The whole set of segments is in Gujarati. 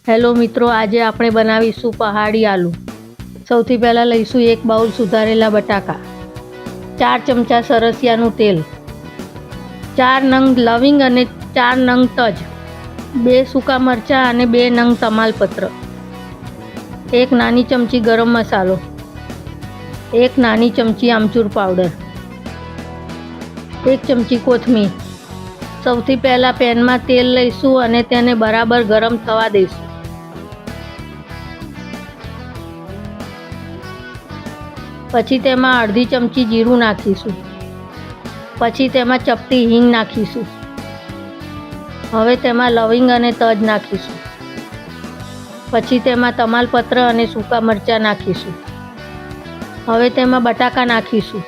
હેલો મિત્રો, આજે આપણે બનાવીશું પહાડી આલુ। સૌથી પહેલાં લઈશું એક બાઉલ સુધારેલા બટાકા, 4 ચમચા સરસિયાનું તેલ, 4 નંગ લવિંગ અને 4 નંગ તજ, 2 સૂકા મરચાં અને 2 નંગ તમાલપત્ર, 1 નાની ચમચી ગરમ મસાલો, 1 નાની ચમચી આમચૂર પાવડર, 1 ચમચી કોથમીર। સૌથી પહેલાં પેનમાં તેલ લઈશું અને તેને બરાબર ગરમ થવા દઈશું। પછી તેમાં અડધી ચમચી જીરું નાખીશું। પછી તેમાં ચપટી હિંગ નાખીશું। હવે તેમાં લવિંગ અને તજ નાખીશું। પછી તેમાં તમાલપત્ર અને સૂકા મરચાં નાખીશું। હવે તેમાં બટાકા નાખીશું।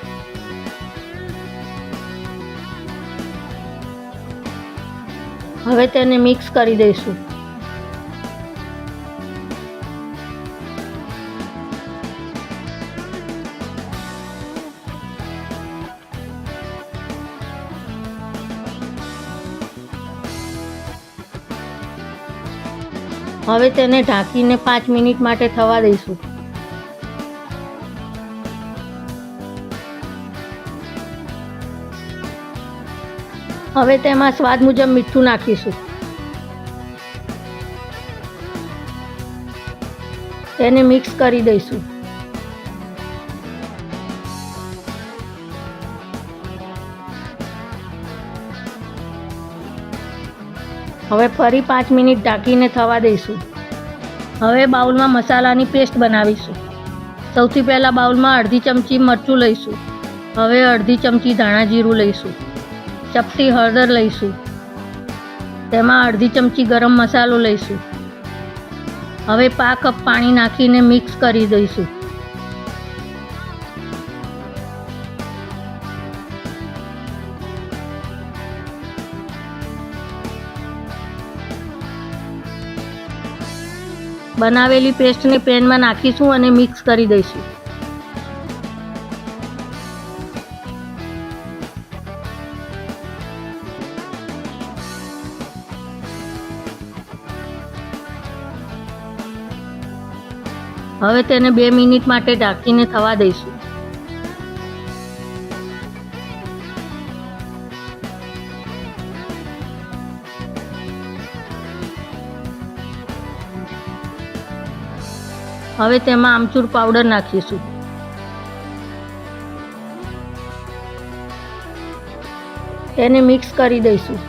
હવે તેને મિક્સ કરી દઈશું। હવે તેને ઢાંકીને 5 મિનિટ માટે થવા દઈશું। હવે તેમાં સ્વાદ મુજબ મીઠું નાખીશું। તેને મિક્સ કરી દઈશું। હવે ફરી 5 મિનિટ ઢાંકીને થવા દઈશું। હવે બાઉલમાં મસાલાની પેસ્ટ બનાવીશું। સૌથી પહેલાં બાઉલમાં અડધી ચમચી મરચું લઈશું। હવે અડધી ચમચી ધાણા જીરું લઈશું। ચપટી હળદર લઈશું। તેમાં અડધી ચમચી ગરમ મસાલો લઈશું। હવે 1/2 કપ પાણી નાખીને મિક્સ કરી દઈશું। બનાવેલી પેસ્ટને પેનમાં નાખીશું અને મિક્સ કરી દઈશું। હવે તેને 2 મિનિટ માટે ઢાંકીને થવા દઈશું। હવે તેમાં આમચૂર પાવડર નાખીશું। તેને મિક્સ કરી દઈશું।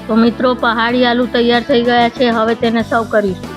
તો મિત્રો, પહાડી આલુ તૈયાર થઈ ગયા છે। હવે તેને સર્વ કરીશું।